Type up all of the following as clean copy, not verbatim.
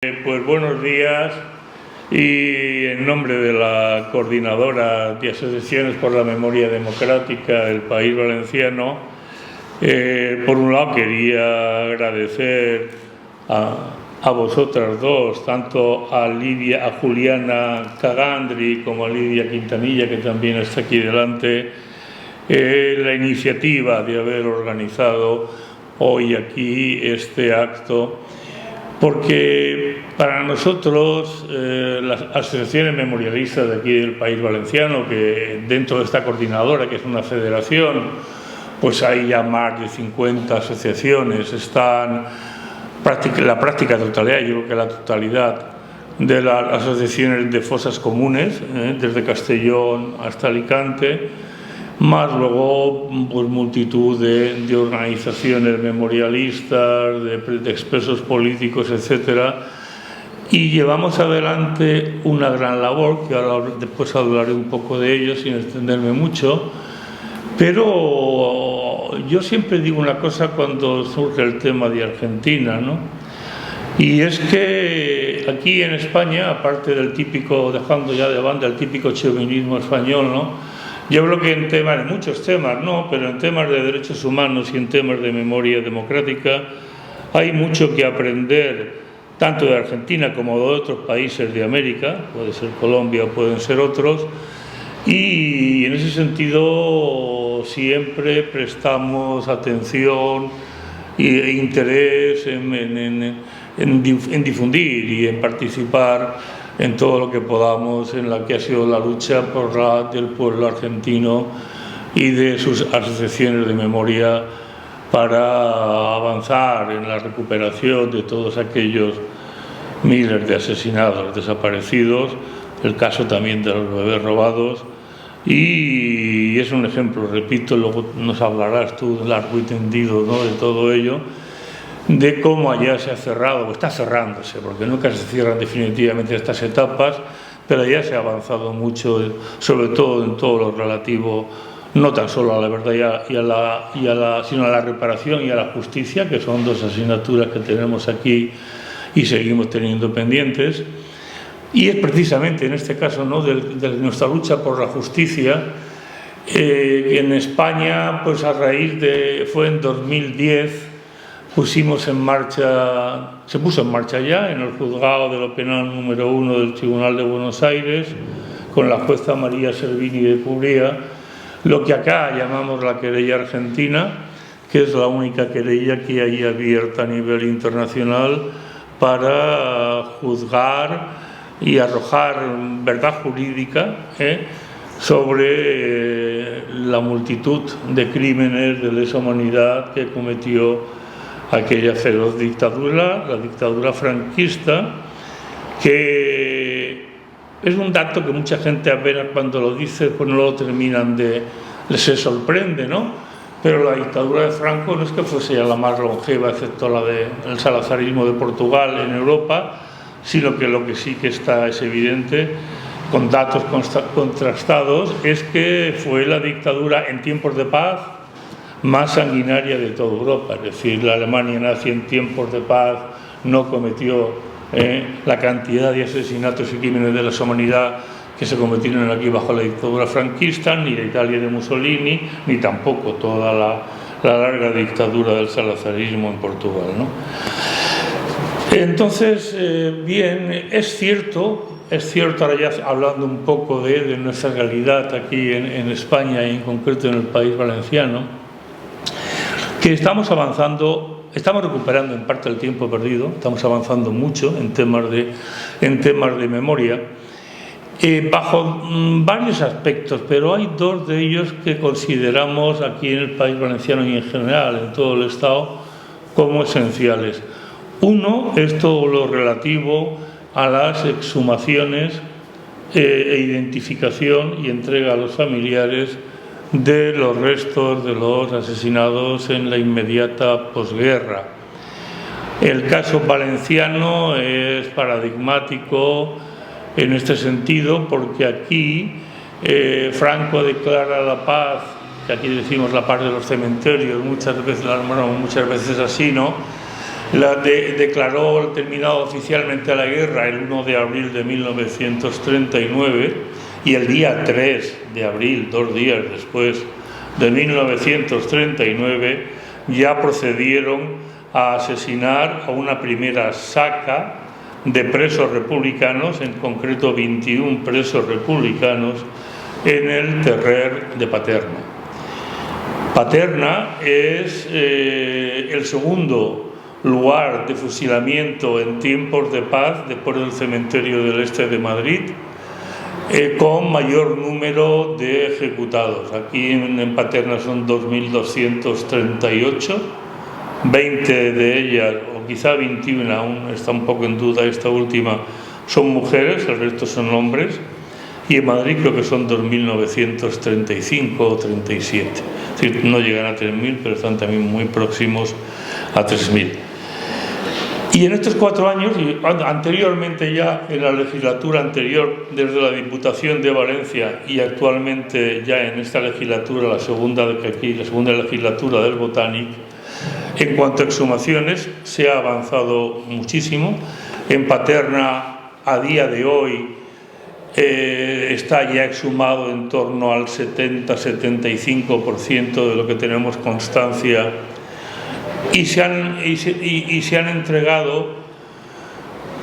Pues buenos días, y en nombre de la Coordinadora de Asociaciones por la Memoria Democrática del País Valenciano, por un lado quería agradecer a vosotras dos, tanto a Juliana Cagandri como a Lidia Quintanilla, que también está aquí delante, la iniciativa de haber organizado hoy aquí este acto, porque para nosotros, las asociaciones memorialistas de aquí del País Valenciano, que dentro de esta coordinadora, que es una federación, pues hay ya más de 50 asociaciones, están la práctica totalidad, yo creo que la totalidad de las asociaciones de fosas comunes, desde Castellón hasta Alicante, más luego pues multitud de organizaciones memorialistas, de expresos políticos, etcétera, y llevamos adelante una gran labor, que ahora después hablaré un poco de ello sin extenderme mucho, pero yo siempre digo una cosa cuando surge el tema de Argentina, ¿no? Y es que aquí en España, aparte del típico, dejando ya de banda el típico chauvinismo español, ¿no?, yo creo que en muchos temas, no, pero en temas de derechos humanos y en temas de memoria democrática hay mucho que aprender, tanto de Argentina como de otros países de América, puede ser Colombia o pueden ser otros, y en ese sentido siempre prestamos atención e interés en difundir y en participar en todo lo que podamos en la que ha sido la lucha del pueblo argentino y de sus asociaciones de memoria para avanzar en la recuperación de todos aquellos miles de asesinados, desaparecidos, el caso también de los bebés robados, y es un ejemplo, repito, luego nos hablarás tú largo y tendido, ¿no?, de todo ello, de cómo allá se ha cerrado, o está cerrándose, porque nunca se cierran definitivamente estas etapas, pero ya se ha avanzado mucho, sobre todo en todo lo relativo, no tan solo a la verdad sino a la reparación y a la justicia, que son dos asignaturas que tenemos aquí y seguimos teniendo pendientes. Y es precisamente en este caso, ¿no?, de nuestra lucha por la justicia, en España, pues a raíz fue en 2010, se puso en marcha ya en el juzgado de lo penal número 1 del Tribunal de Buenos Aires, con la jueza María Servini de Cubría, lo que acá llamamos la querella argentina, que es la única querella que hay abierta a nivel internacional para juzgar y arrojar verdad jurídica sobre la multitud de crímenes de lesa humanidad que cometió aquella feroz dictadura, la dictadura franquista, que es un dato que mucha gente apenas cuando lo dice pues no lo terminan se sorprende, ¿no? Pero la dictadura de Franco no es que fuese ya la más longeva, excepto la del salazarismo de Portugal en Europa, sino que lo que sí que es evidente, con datos contrastados, es que fue la dictadura en tiempos de paz más sanguinaria de toda Europa. Es decir, la Alemania nazi en tiempos de paz no cometió la cantidad de asesinatos y crímenes de lesa humanidad que se cometieron aquí bajo la dictadura franquista, ni la Italia de Mussolini, ni tampoco toda la larga dictadura del salazarismo en Portugal, ¿no? Entonces, bien, es cierto, ahora ya hablando un poco de nuestra realidad aquí en España y en concreto en el País Valenciano, que estamos avanzando, estamos recuperando en parte el tiempo perdido, estamos avanzando mucho en temas de memoria, bajo varios aspectos, pero hay dos de ellos que consideramos aquí en el País Valenciano y en general en todo el Estado como esenciales. Uno es todo lo relativo a las exhumaciones e identificación y entrega a los familiares de los restos de los asesinados en la inmediata posguerra. El caso valenciano es paradigmático en este sentido porque aquí Franco declara la paz, que aquí decimos la paz de los cementerios, muchas veces así, ¿no?, declaró terminado oficialmente la guerra el 1 de abril de 1939 y el día 3 de abril, 2 días después de 1939, ya procedieron a asesinar a una primera saca de presos republicanos, en concreto 21 presos republicanos, en el Terrer de Paterna. Paterna es el segundo lugar de fusilamiento en tiempos de paz, después del cementerio del Este de Madrid, con mayor número de ejecutados. Aquí en Paterna son 2.238, 20 de ellas, o quizá 21, aún está un poco en duda esta última, son mujeres, el resto son hombres, y en Madrid creo que son 2.935 o 37. Es decir, no llegan a 3.000, pero están también muy próximos a 3.000. Y en estos 4 años, y anteriormente ya en la legislatura anterior, desde la Diputación de Valencia y actualmente ya en esta legislatura, la segunda legislatura del Botanic, en cuanto a exhumaciones se ha avanzado muchísimo. En Paterna, a día de hoy, está ya exhumado en torno al 70-75% de lo que tenemos constancia, y se han entregado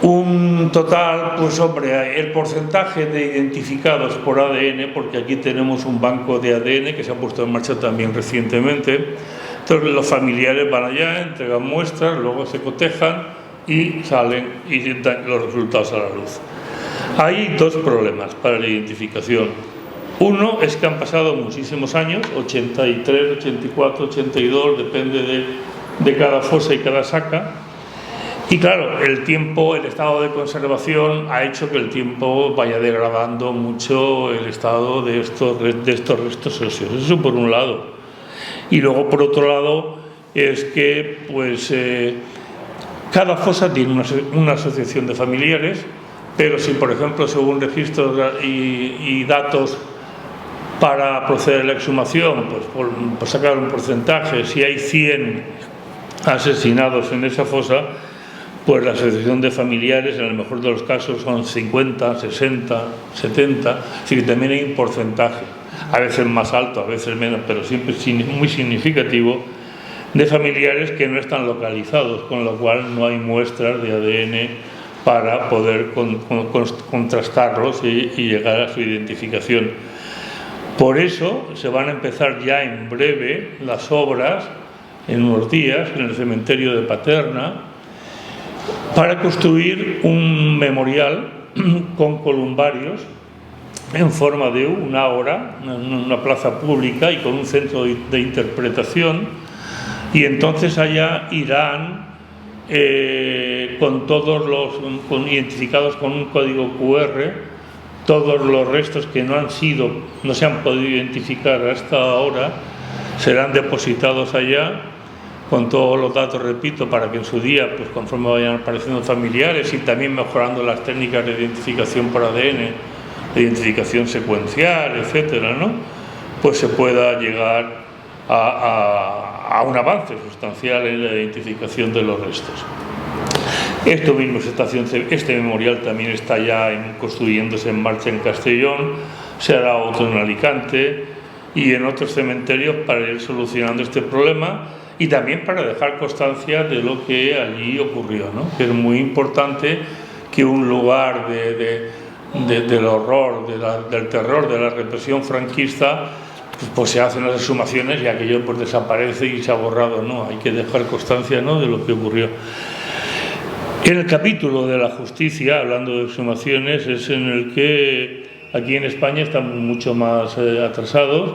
un total, pues hombre, el porcentaje de identificados por ADN, porque aquí tenemos un banco de ADN que se ha puesto en marcha también recientemente. Entonces los familiares van allá, entregan muestras, luego se cotejan y salen y dan los resultados a la luz. Hay 2 problemas para la identificación. Uno es que han pasado muchísimos años, 83, 84, 82, depende de cada fosa y cada saca. Y claro, el tiempo, el estado de conservación ha hecho que el tiempo vaya degradando mucho el estado de estos restos óseos. Eso por un lado. Y luego, por otro lado, es que pues, cada fosa tiene una asociación de familiares, pero si, por ejemplo, según registros y datos para proceder a la exhumación, pues por sacar un porcentaje, si hay 100 asesinados en esa fosa, pues la asociación de familiares, en el mejor de los casos, son 50, 60, 70, así que también hay un porcentaje, a veces más alto, a veces menos, pero siempre muy significativo, de familiares que no están localizados, con lo cual no hay muestras de ADN para poder contrastarlos y llegar a su identificación. Por eso se van a empezar ya en breve las obras, en unos días, en el cementerio de Paterna, para construir un memorial con columbarios en forma de una ágora, una plaza pública y con un centro de interpretación, y entonces allá irán identificados con un código QR todos los restos que no se han podido identificar hasta ahora, serán depositados allá con todos los datos, repito, para que en su día, pues conforme vayan apareciendo familiares y también mejorando las técnicas de identificación por ADN, de identificación secuencial, etcétera, ¿no? Pues se pueda llegar a un avance sustancial en la identificación de los restos. Esto mismo este memorial también está ya construyéndose en marcha en Castellón, se hará otro en Alicante y en otros cementerios para ir solucionando este problema y también para dejar constancia de lo que allí ocurrió, ¿no? Que es muy importante que un lugar del horror, del terror, de la represión franquista, pues se hacen las exhumaciones y aquello pues desaparece y se ha borrado, ¿no? Hay que dejar constancia, ¿no?, de lo que ocurrió. En el capítulo de la justicia, hablando de exhumaciones, es en el que aquí en España estamos mucho más atrasados,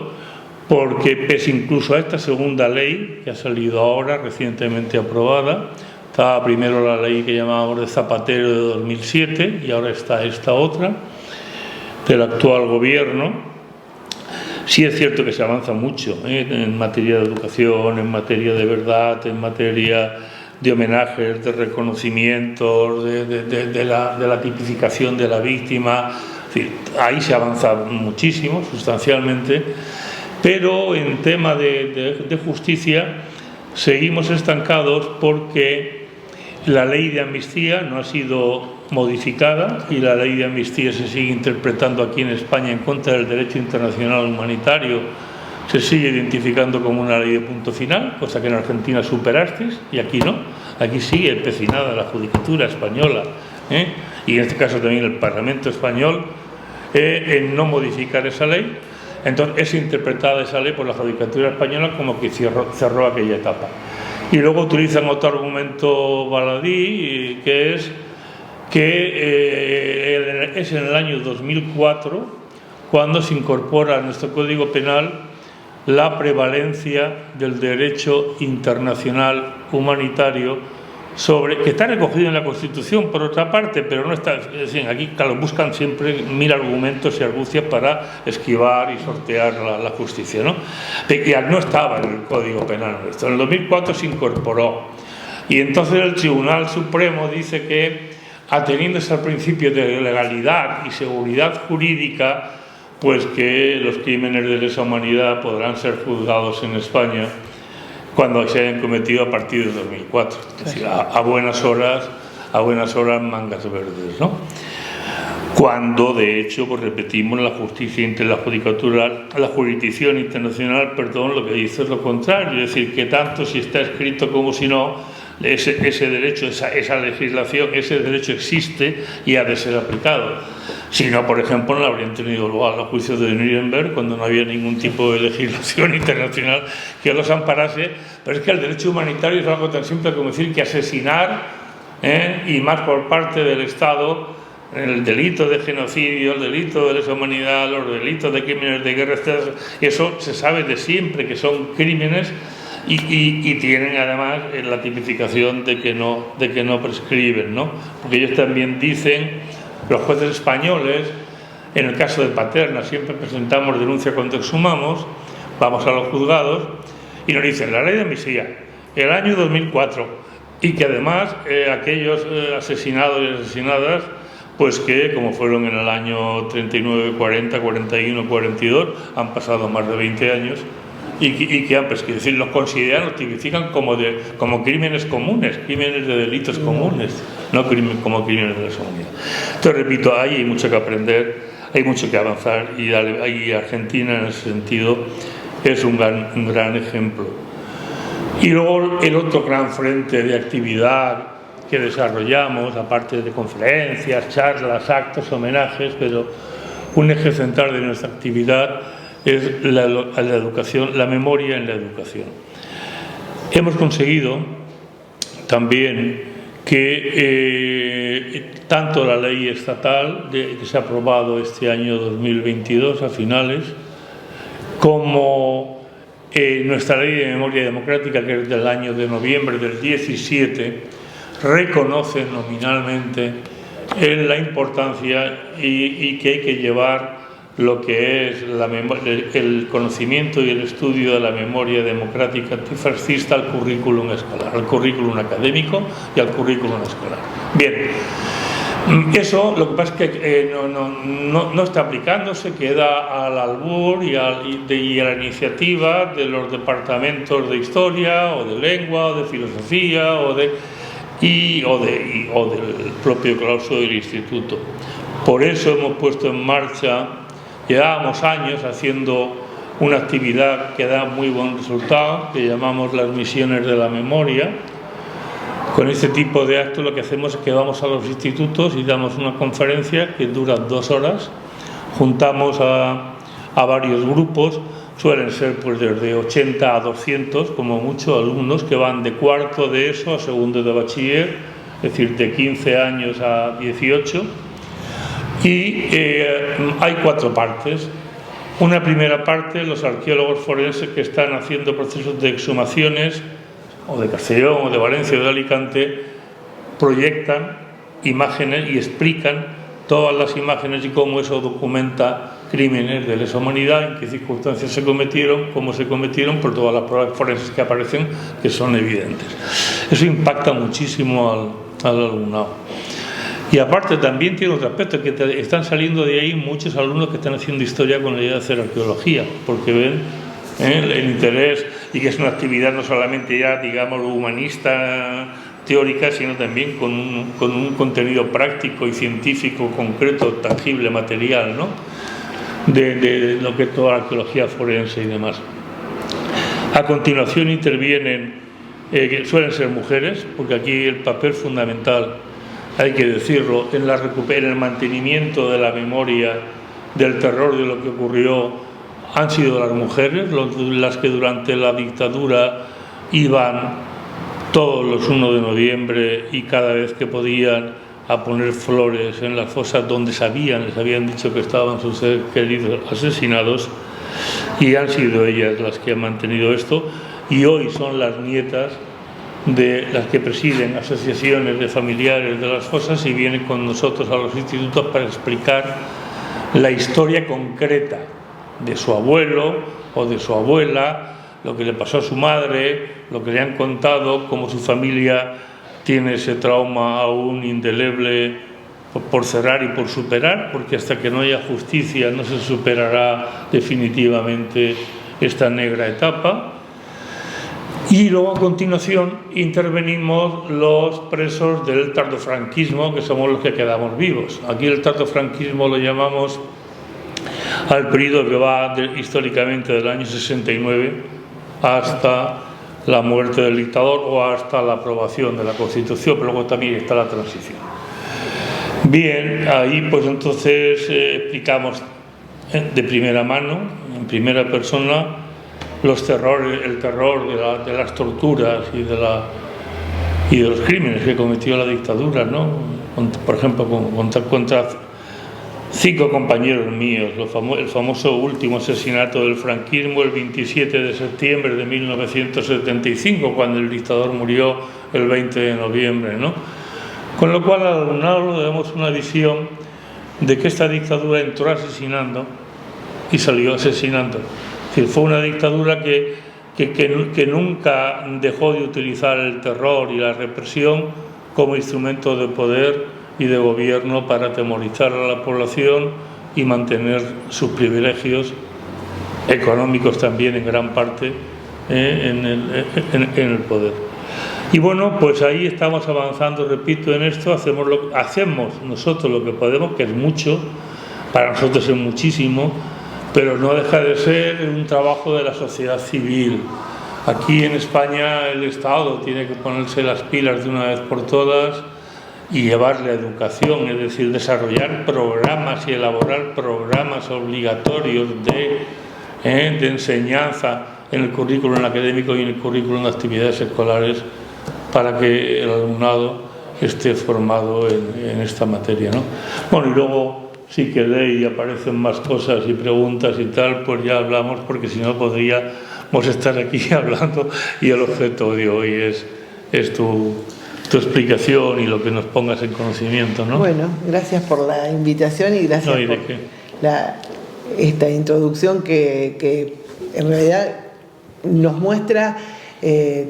porque pese incluso a esta segunda ley que ha salido ahora, recientemente aprobada, estaba primero la ley que llamábamos de Zapatero de 2007 y ahora está esta otra del actual gobierno. Sí es cierto que se avanza mucho en materia de educación, en materia de verdad, en materia de homenajes, de reconocimientos, de la tipificación de la víctima. Es decir, ahí se avanza muchísimo, sustancialmente, pero en tema de justicia seguimos estancados porque La ley de amnistía no ha sido modificada y la ley de amnistía se sigue interpretando aquí en España en contra del derecho internacional humanitario, se sigue identificando como una ley de punto final, cosa que en Argentina superasteis y aquí no. Aquí sigue empecinada la judicatura española, y en este caso también el Parlamento español, en no modificar esa ley. Entonces es interpretada esa ley por la judicatura española como que cerró aquella etapa. Y luego utilizan otro argumento baladí, que es que es en el año 2004 cuando se incorpora a nuestro Código Penal la prevalencia del derecho internacional humanitario que está recogido en la Constitución por otra parte, pero no está. Es decir, aquí claro, buscan siempre mil argumentos y argucias para esquivar y sortear la justicia, ¿no? Y no estaba en el Código Penal nuestro. En el 2004 se incorporó y entonces el Tribunal Supremo dice que, ateniéndose al principio de legalidad y seguridad jurídica, pues que los crímenes de lesa humanidad podrán ser juzgados en España cuando se hayan cometido a partir de 2004, es decir, a buenas horas mangas verdes, ¿no? Cuando de hecho, pues repetimos, la jurisdicción internacional, lo que dice es lo contrario, es decir, que tanto si está escrito como si no, ese derecho, esa legislación, ese derecho existe y ha de ser aplicado. Si no, por ejemplo, no habrían tenido lugar los juicios de Nuremberg cuando no había ningún tipo de legislación internacional que los amparase. Pero es que el derecho humanitario es algo tan simple como decir que asesinar, y más por parte del Estado, el delito de genocidio, el delito de lesa humanidad, los delitos de crímenes de guerra, eso se sabe de siempre que son crímenes. Y tienen además la tipificación de que no prescriben, ¿no? Porque ellos también dicen, los jueces españoles, en el caso de Paterna siempre presentamos denuncia cuando exhumamos, vamos a los juzgados y nos dicen la ley de amnistía, el año 2004, y que además aquellos asesinados y asesinadas, pues que como fueron en el año 39, 40, 41, 42, han pasado más de 20 años. Y que es decir, los consideran, los tipifican como crímenes comunes, crímenes de delitos comunes, no como crímenes de lesa humanidad. Entonces, repito, ahí hay mucho que aprender, hay mucho que avanzar y Argentina en ese sentido es un gran ejemplo. Y luego el otro gran frente de actividad que desarrollamos, aparte de conferencias, charlas, actos, homenajes, pero un eje central de nuestra actividad es la educación, la memoria en la educación. Hemos conseguido también que tanto la ley estatal que se ha aprobado este año 2022 a finales, como nuestra ley de memoria democrática, que es del año de noviembre del 17, reconocen nominalmente la importancia y que hay que llevar lo que es el conocimiento y el estudio de la memoria democrática antifascista al currículum escolar, al currículum académico y al currículum escolar. Bien, eso lo que pasa es que no está aplicándose, queda al albur y a la iniciativa de los departamentos de historia o de lengua o de filosofía o del propio claustro del instituto. Por eso hemos puesto en marcha. Llevábamos años haciendo una actividad que da muy buen resultado, que llamamos las misiones de la memoria. Con este tipo de actos lo que hacemos es que vamos a los institutos y damos una conferencia que dura 2 horas. Juntamos a varios grupos, suelen ser pues desde 80 a 200, como mucho, alumnos que van de cuarto de ESO a segundo de bachiller, es decir, de 15 años a 18. Y hay 4 partes. Una primera parte, los arqueólogos forenses que están haciendo procesos de exhumaciones, o de Castellón, o de Valencia, o de Alicante, proyectan imágenes y explican todas las imágenes y cómo eso documenta crímenes de lesa humanidad, en qué circunstancias se cometieron, cómo se cometieron, por todas las pruebas forenses que aparecen, que son evidentes. Eso impacta muchísimo al alumnado. Y aparte también tiene otro aspecto, que están saliendo de ahí muchos alumnos que están haciendo historia con la idea de hacer arqueología, porque ven el interés y que es una actividad no solamente ya, digamos, humanista, teórica, sino también con un contenido práctico y científico, concreto, tangible, material, ¿no? de lo que es toda la arqueología forense y demás. A continuación intervienen, que suelen ser mujeres, porque aquí el papel fundamental, hay que decirlo, en el mantenimiento de la memoria del terror de lo que ocurrió han sido las mujeres, las que durante la dictadura iban todos los 1 de noviembre y cada vez que podían a poner flores en las fosas donde les habían dicho que estaban sus seres queridos asesinados, y han sido ellas las que han mantenido esto, y hoy son las nietas de las que presiden asociaciones de familiares de las fosas y vienen con nosotros a los institutos para explicar la historia concreta de su abuelo o de su abuela, lo que le pasó a su madre, lo que le han contado, cómo su familia tiene ese trauma aún indeleble por cerrar y por superar, porque hasta que no haya justicia no se superará definitivamente esta negra etapa. Y luego a continuación intervenimos los presos del tardofranquismo, que somos los que quedamos vivos. Aquí el tardofranquismo lo llamamos al periodo que va históricamente del año 69 hasta la muerte del dictador o hasta la aprobación de la Constitución, pero luego también está la transición. Bien, ahí pues entonces explicamos de primera mano, en primera persona, el terror de las torturas y de los crímenes que cometió la dictadura, ¿no? Por ejemplo, contra 5 compañeros míos, el famoso último asesinato del franquismo el 27 de septiembre de 1975, cuando el dictador murió el 20 de noviembre, ¿no? Con lo cual al alumnado le damos una visión de que esta dictadura entró asesinando y salió asesinando. Es decir, fue una dictadura que nunca dejó de utilizar el terror y la represión como instrumento de poder y de gobierno para atemorizar a la población y mantener sus privilegios económicos también en gran parte en el poder. Y bueno, pues ahí estamos avanzando, repito, en esto, hacemos nosotros lo que podemos, que es mucho, para nosotros es muchísimo, pero no deja de ser un trabajo de la sociedad civil. Aquí en España el Estado tiene que ponerse las pilas de una vez por todas y llevar la educación, es decir, desarrollar programas y elaborar programas obligatorios de enseñanza en el currículum académico y en el currículum de actividades escolares para que el alumnado esté formado en esta materia, ¿no? Bueno, y luego si queréis y aparecen más cosas y preguntas y tal, pues ya hablamos, porque si no podríamos estar aquí hablando y el objeto de hoy es tu explicación y lo que nos pongas en conocimiento, ¿no? Bueno, gracias por la invitación y gracias por esta introducción que en realidad nos muestra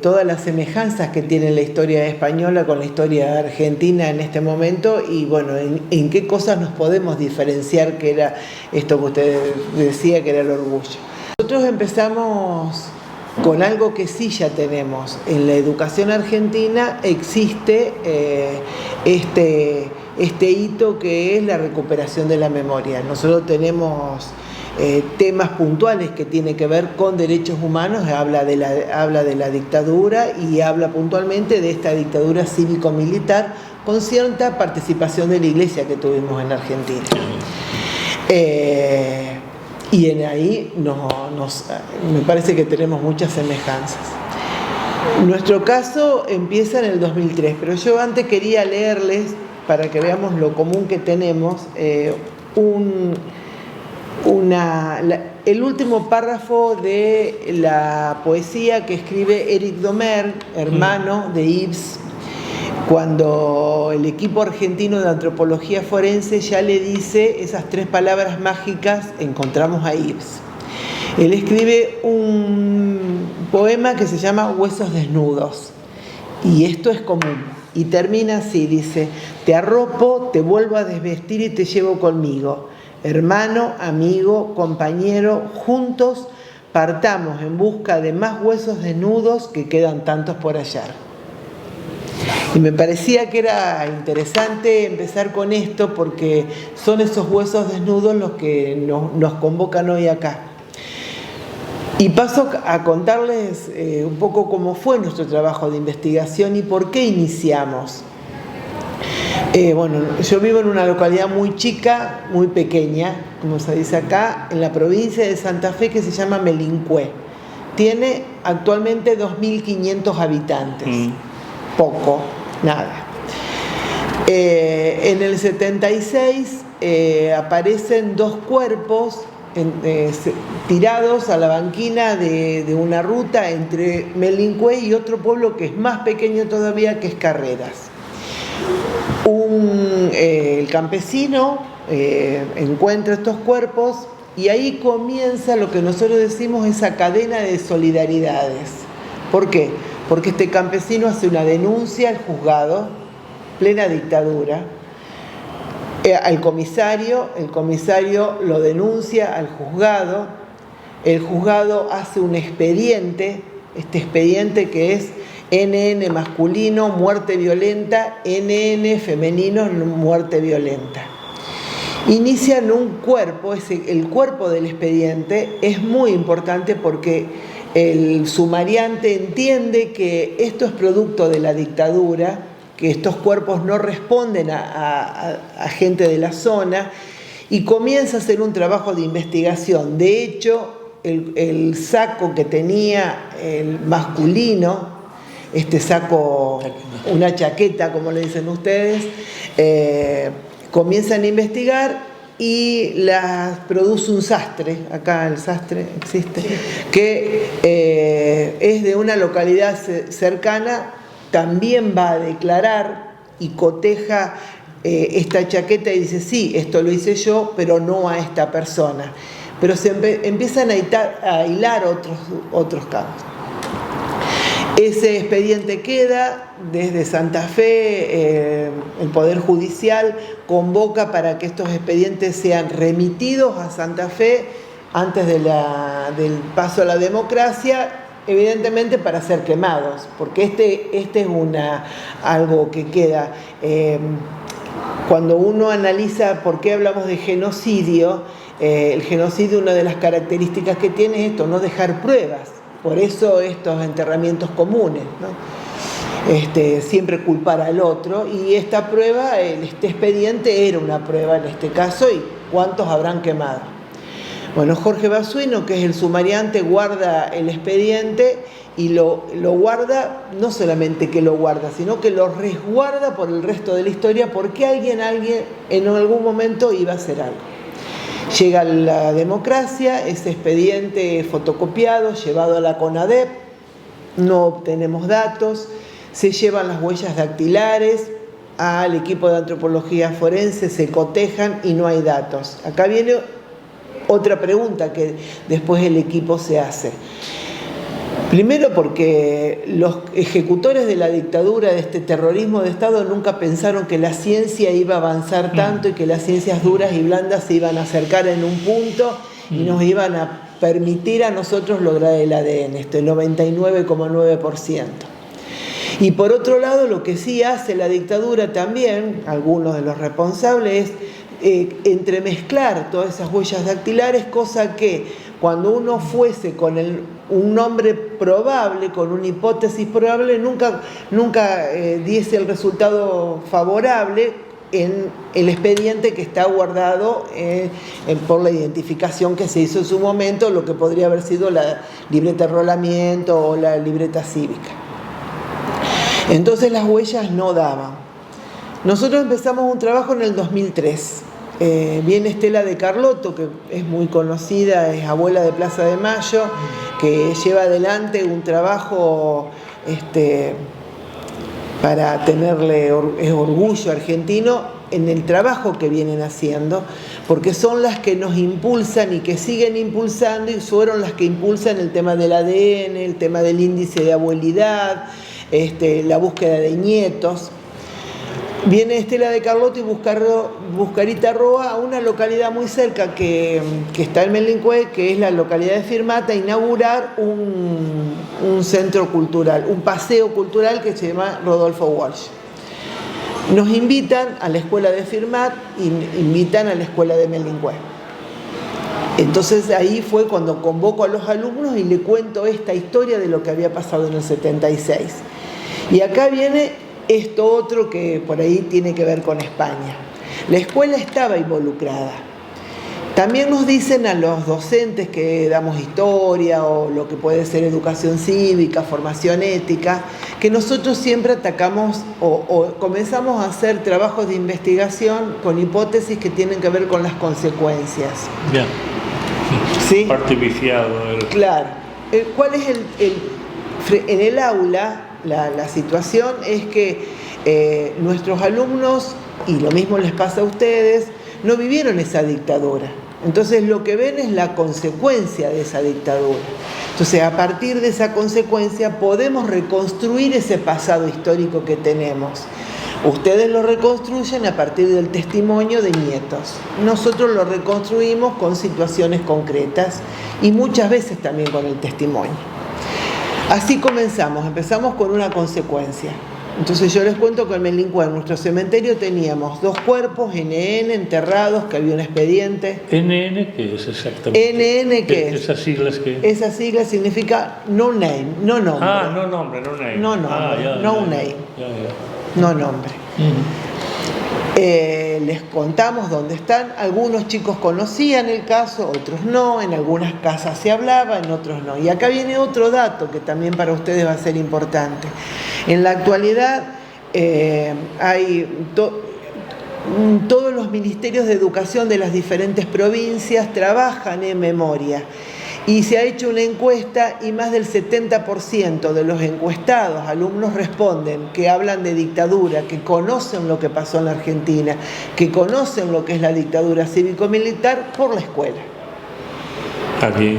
todas las semejanzas que tiene la historia española con la historia argentina en este momento y bueno, en qué cosas nos podemos diferenciar, que era esto que usted decía, que era el orgullo. Nosotros empezamos con algo que sí ya tenemos. En la educación argentina existe este hito que es la recuperación de la memoria. Nosotros tenemos temas puntuales que tienen que ver con derechos humanos, habla de la dictadura y habla puntualmente de esta dictadura cívico-militar con cierta participación de la Iglesia que tuvimos en Argentina. Y en ahí me parece que tenemos muchas semejanzas. Nuestro caso empieza en el 2003, pero yo antes quería leerles, para que veamos lo común que tenemos, el último párrafo de la poesía que escribe Éric Domer, hermano de Yves, cuando el equipo argentino de antropología forense ya le dice esas 3 palabras mágicas, encontramos a Yves. Él escribe un poema que se llama Huesos desnudos, y esto es común, y termina así, dice: te arropo, te vuelvo a desvestir y te llevo conmigo. Hermano, amigo, compañero, juntos partamos en busca de más huesos desnudos que quedan tantos por hallar. Y me parecía que era interesante empezar con esto porque son esos huesos desnudos los que nos convocan hoy acá. Y paso a contarles un poco cómo fue nuestro trabajo de investigación y por qué iniciamos. Bueno, yo vivo en una localidad muy chica, muy pequeña, como se dice acá, en la provincia de Santa Fe, que se llama Melincué. Tiene actualmente 2.500 habitantes. Poco, nada. En el 76 aparecen dos cuerpos tirados a la banquina de una ruta entre Melincué y otro pueblo que es más pequeño todavía, que es Carreras. El campesino encuentra estos cuerpos y ahí comienza lo que nosotros decimos esa cadena de solidaridades. ¿Por qué? Porque este campesino hace una denuncia al juzgado, plena dictadura, al comisario, el comisario lo denuncia al juzgado, el juzgado hace un expediente, este expediente que es NN masculino, muerte violenta, NN femenino, muerte violenta. Inician un cuerpo, el cuerpo del expediente es muy importante porque el sumariante entiende que esto es producto de la dictadura, que estos cuerpos no responden a gente de la zona, y comienza a hacer un trabajo de investigación. De hecho, el saco que tenía el masculino, este saco, una chaqueta como le dicen ustedes, comienzan a investigar y las produce un sastre, acá el sastre existe, que es de una localidad cercana, también va a declarar y coteja esta chaqueta y dice, sí, esto lo hice yo, pero no a esta persona. Pero se empiezan a hilar otros casos. Ese expediente queda desde Santa Fe, el Poder Judicial convoca para que estos expedientes sean remitidos a Santa Fe antes del paso a la democracia, evidentemente para ser quemados, porque este es algo que queda. Cuando uno analiza por qué hablamos de genocidio, el genocidio, una de las características que tiene es esto, no dejar pruebas. Por eso estos enterramientos comunes, ¿no? Siempre culpar al otro, y esta prueba, este expediente era una prueba en este caso, y ¿cuántos habrán quemado? Bueno, Jorge Basuino, que es el sumariante, guarda el expediente y lo guarda, no solamente que lo guarda, sino que lo resguarda por el resto de la historia, porque alguien en algún momento iba a hacer algo. Llega la democracia, ese expediente fotocopiado, llevado a la CONADEP, no obtenemos datos, se llevan las huellas dactilares al equipo de antropología forense, se cotejan y no hay datos. Acá viene otra pregunta que después el equipo se hace. Primero porque los ejecutores de la dictadura, de este terrorismo de Estado, nunca pensaron que la ciencia iba a avanzar tanto y que las ciencias duras y blandas se iban a acercar en un punto y nos iban a permitir a nosotros lograr el ADN, el 99,9%. Y por otro lado, lo que sí hace la dictadura también, algunos de los responsables, es entremezclar todas esas huellas dactilares, cosa que cuando uno fuese con un nombre probable, con una hipótesis probable, nunca diese el resultado favorable en el expediente que está guardado por la identificación que se hizo en su momento, lo que podría haber sido la libreta de enrolamiento o la libreta cívica. Entonces las huellas no daban. Nosotros empezamos un trabajo en el 2003. Viene Estela de Carlotto, que es muy conocida, es abuela de Plaza de Mayo, que lleva adelante un trabajo para tenerle orgullo argentino en el trabajo que vienen haciendo, porque son las que nos impulsan y que siguen impulsando, y fueron las que impulsan el tema del ADN, el tema del índice de abuelidad, la búsqueda de nietos. Viene Estela de Carlotto y Buscarita Roa a una localidad muy cerca que está en Melincué, que es la localidad de Firmata, a inaugurar un centro cultural, un paseo cultural que se llama Rodolfo Walsh. Nos invitan a la escuela de Firmat y invitan a la escuela de Melingüe. Entonces ahí fue cuando convoco a los alumnos y le cuento esta historia de lo que había pasado en el 76. Y acá viene esto otro que por ahí tiene que ver con España. La escuela estaba involucrada. También nos dicen a los docentes que damos historia o lo que puede ser educación cívica, formación ética, que nosotros siempre atacamos o comenzamos a hacer trabajos de investigación con hipótesis que tienen que ver con las consecuencias. Bien. ¿Sí? Artificiado. Claro. ¿Cuál es en el aula? La situación es que nuestros alumnos, y lo mismo les pasa a ustedes, no vivieron esa dictadura. Entonces lo que ven es la consecuencia de esa dictadura. Entonces a partir de esa consecuencia podemos reconstruir ese pasado histórico que tenemos. Ustedes lo reconstruyen a partir del testimonio de nietos. Nosotros lo reconstruimos con situaciones concretas y muchas veces también con el testimonio. Así empezamos con una consecuencia. Entonces yo les cuento que en Melingüe, en nuestro cementerio, teníamos 2 cuerpos, NN, enterrados, que había un expediente. ¿NN qué es exactamente? ¿NN qué es? ¿Esas siglas qué? Esa sigla significa no name, no nombre. Ah, no nombre, no name. No nombre, no name. No nombre. Les contamos dónde están. Algunos chicos conocían el caso, otros no. En algunas casas se hablaba, en otros no. Y acá viene otro dato que también para ustedes va a ser importante. En la actualidad hay todos los ministerios de educación de las diferentes provincias trabajan en memoria. Y se ha hecho una encuesta y más del 70% de los encuestados, alumnos, responden que hablan de dictadura, que conocen lo que pasó en la Argentina, que conocen lo que es la dictadura cívico-militar por la escuela. Aquí.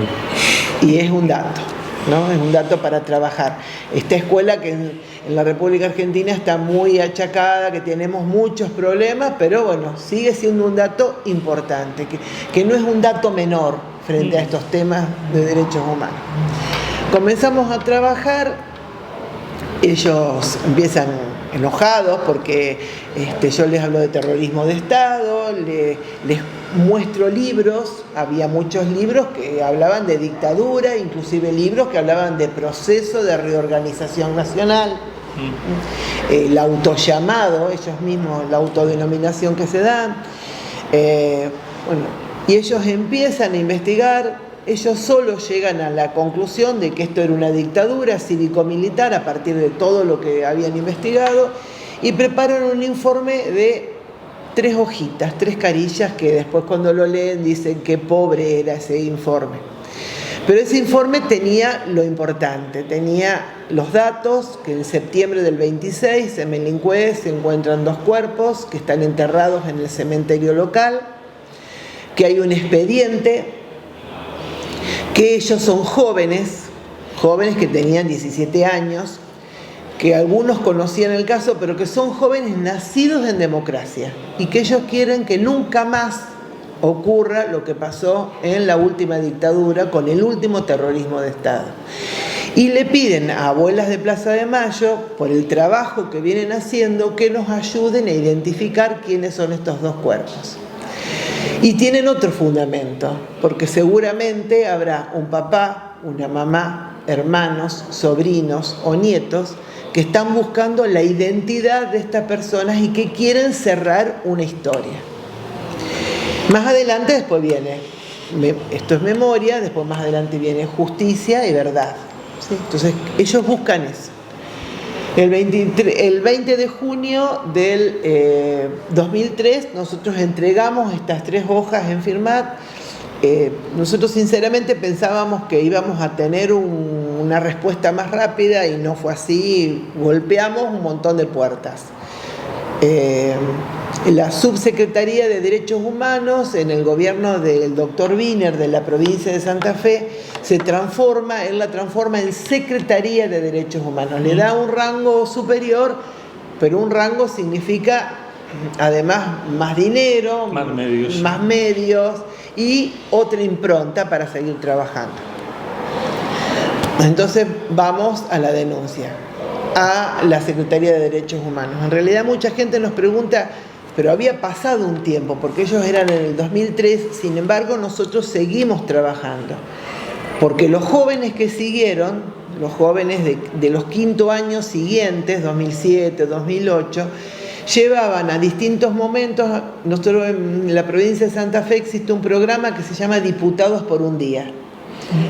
Y es un dato, ¿no? Es un dato para trabajar. Esta escuela que en la República Argentina está muy achacada, que tenemos muchos problemas, pero bueno, sigue siendo un dato importante, que no es un dato menor frente a estos temas de derechos humanos. Comenzamos a trabajar, ellos empiezan enojados porque yo les hablo de terrorismo de Estado, les muestro libros, había muchos libros que hablaban de dictadura, inclusive libros que hablaban de proceso de reorganización nacional, el autollamado, ellos mismos, la autodenominación que se dan, y ellos empiezan a investigar. Ellos solo llegan a la conclusión de que esto era una dictadura cívico-militar a partir de todo lo que habían investigado y preparan un informe de 3 hojitas, 3 carillas, que después cuando lo leen dicen qué pobre era ese informe. Pero ese informe tenía lo importante, tenía los datos que en septiembre del 26 en Melingüe se encuentran 2 cuerpos que están enterrados en el cementerio local, que hay un expediente, que ellos son jóvenes que tenían 17 años, que algunos conocían el caso, pero que son jóvenes nacidos en democracia y que ellos quieren que nunca más ocurra lo que pasó en la última dictadura con el último terrorismo de Estado. Y le piden a Abuelas de Plaza de Mayo, por el trabajo que vienen haciendo, que nos ayuden a identificar quiénes son estos 2 cuerpos. Y tienen otro fundamento, porque seguramente habrá un papá, una mamá, hermanos, sobrinos o nietos que están buscando la identidad de estas personas y que quieren cerrar una historia. Más adelante después viene, esto es memoria, después más adelante viene justicia y verdad, ¿sí? Entonces ellos buscan eso. El 20 de junio del 2003 nosotros entregamos estas 3 hojas en Firmat. Nosotros sinceramente pensábamos que íbamos a tener una respuesta más rápida y no fue así. Golpeamos un montón de puertas. La Subsecretaría de Derechos Humanos en el gobierno del doctor Wiener de la provincia de Santa Fe él la transforma en Secretaría de Derechos Humanos. Le da un rango superior, pero un rango significa además más dinero, más medios y otra impronta para seguir trabajando. Entonces vamos a la denuncia. a la Secretaría de Derechos Humanos. En realidad mucha gente nos pregunta, pero había pasado un tiempo, porque ellos eran en el 2003, sin embargo nosotros seguimos trabajando, porque los jóvenes que siguieron, los jóvenes de los quinto años siguientes, 2007, 2008, llevaban a distintos momentos. Nosotros en la provincia de Santa Fe existe un programa que se llama Diputados por un Día.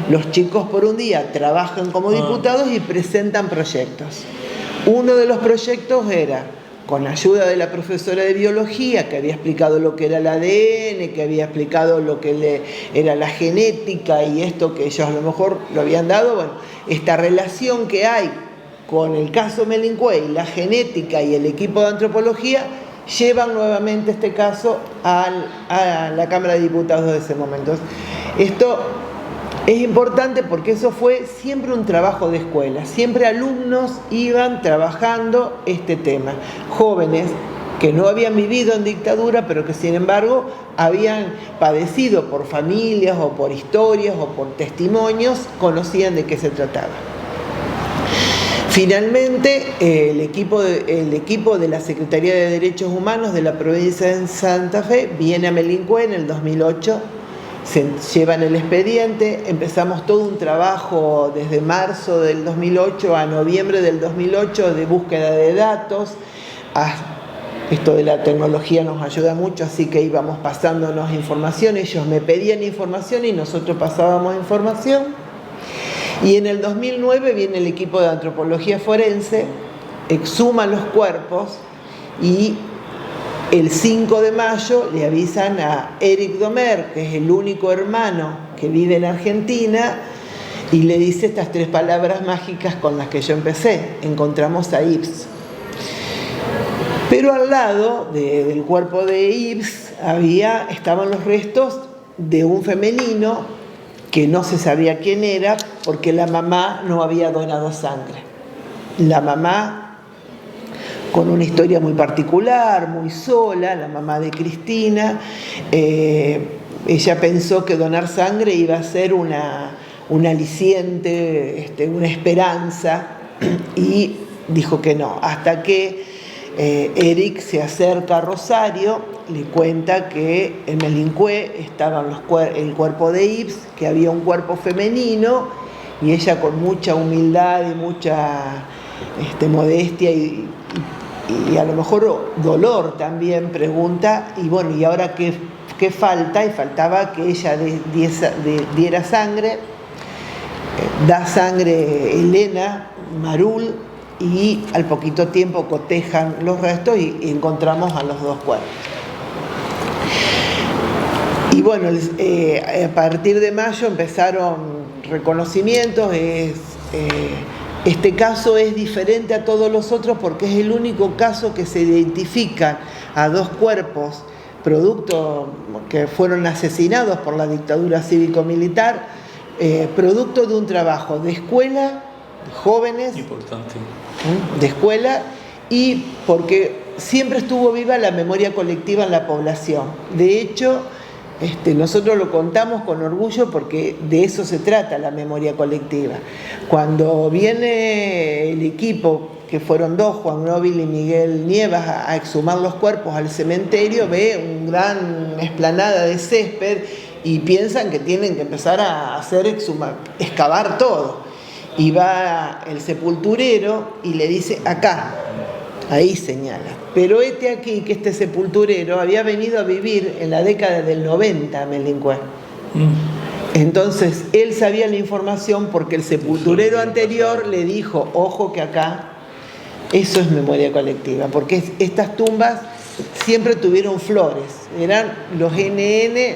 Los chicos por un día trabajan como diputados y presentan proyectos. Uno de los proyectos era, con ayuda de la profesora de biología, que había explicado lo que era el ADN, que había explicado lo que era la genética y esto que ellos a lo mejor lo habían dado, bueno, esta relación que hay con el caso Melingüe y la genética y el equipo de antropología, llevan nuevamente este caso a la Cámara de Diputados de ese momento. Esto es importante porque eso fue siempre un trabajo de escuela, siempre alumnos iban trabajando este tema, jóvenes que no habían vivido en dictadura, pero que sin embargo habían padecido por familias o por historias o por testimonios, conocían de qué se trataba. Finalmente, el equipo de la Secretaría de Derechos Humanos de la provincia de Santa Fe viene a Melingüe en el 2008, se llevan el expediente, empezamos todo un trabajo desde marzo del 2008 a noviembre del 2008 de búsqueda de datos. Esto de la tecnología nos ayuda mucho, así que íbamos pasándonos información, ellos me pedían información y nosotros pasábamos información. Y en el 2009 viene el equipo de antropología forense, exhuma los cuerpos y el 5 de mayo le avisan a Eric Domer, que es el único hermano que vive en Argentina, y le dice estas 3 palabras mágicas con las que yo empecé: encontramos a Ives. Pero al lado del cuerpo de Ives estaban los restos de un femenino que no se sabía quién era porque la mamá no había donado sangre. La mamá, con una historia muy particular, muy sola, la mamá de Cristina, ella pensó que donar sangre iba a ser un aliciente, una esperanza, y dijo que no, hasta que Eric se acerca a Rosario, le cuenta que en Melingüe estaba el cuerpo de Ives, que había un cuerpo femenino, y ella con mucha humildad y mucha modestia y a lo mejor dolor también pregunta, y bueno, ¿y ahora qué falta? Y faltaba que ella diera sangre, da sangre Elena Marul, y al poquito tiempo cotejan los restos y encontramos a los 2 cuerpos. Y bueno, a partir de mayo empezaron reconocimientos. Este caso es diferente a todos los otros porque es el único caso que se identifica a 2 cuerpos producto que fueron asesinados por la dictadura cívico-militar, producto de un trabajo de escuela, de jóvenes, importante, de escuela, y porque siempre estuvo viva la memoria colectiva en la población. De hecho, nosotros lo contamos con orgullo porque de eso se trata la memoria colectiva. Cuando viene el equipo, que fueron 2, Juan Nóbil y Miguel Nievas, a exhumar los cuerpos al cementerio, ve una gran explanada de césped y piensan que tienen que empezar a excavar todo. Y va el sepulturero y le dice: acá, ahí señala. Pero aquí que este sepulturero había venido a vivir en la década del 90 a Melingüe. Entonces él sabía la información porque el sepulturero anterior le dijo: ojo que acá, eso es memoria colectiva, porque estas tumbas siempre tuvieron flores, eran los NN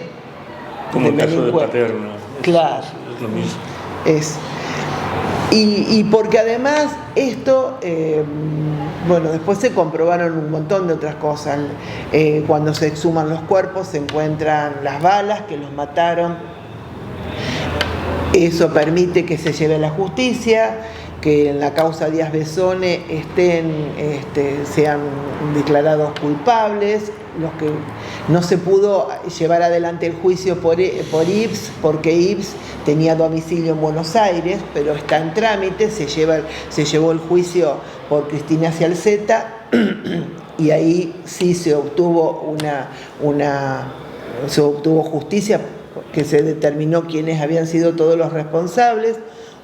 como el caso de Paterna. Claro. Es lo mismo. Y porque además esto, después se comprobaron un montón de otras cosas. Cuando se exhuman los cuerpos se encuentran las balas que los mataron. Eso permite que se lleve a la justicia, que en la causa Díaz Besone sean declarados culpables. que no se pudo llevar adelante el juicio por Ives, porque Ives tenía domicilio en Buenos Aires, pero está en trámite, se llevó el juicio por Cristina Cialceta y ahí sí se obtuvo se obtuvo justicia, que se determinó quiénes habían sido todos los responsables.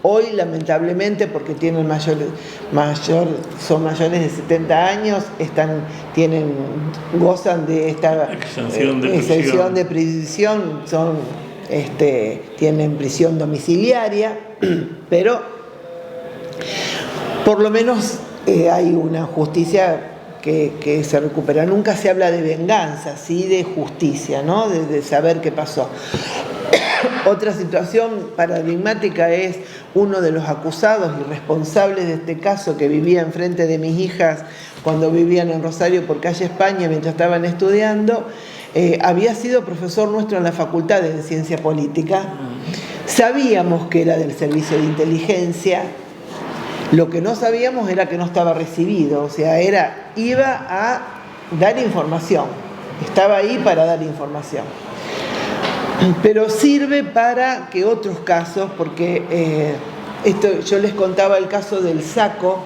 Hoy, lamentablemente, porque son mayores de 70 años, gozan de esta exención de prisión, tienen prisión domiciliaria, pero por lo menos hay una justicia que se recupera. Nunca se habla de venganza, sí de justicia, ¿no? De saber qué pasó. Otra situación paradigmática es uno de los acusados y responsables de este caso, que vivía enfrente de mis hijas cuando vivían en Rosario por calle España mientras estaban estudiando. Había sido profesor nuestro en la Facultad de Ciencia Política. Sabíamos que era del servicio de inteligencia. Lo que no sabíamos era que no estaba recibido, o sea, iba a dar información, estaba ahí para dar información. Pero sirve para que otros casos, porque yo les contaba el caso del Saco,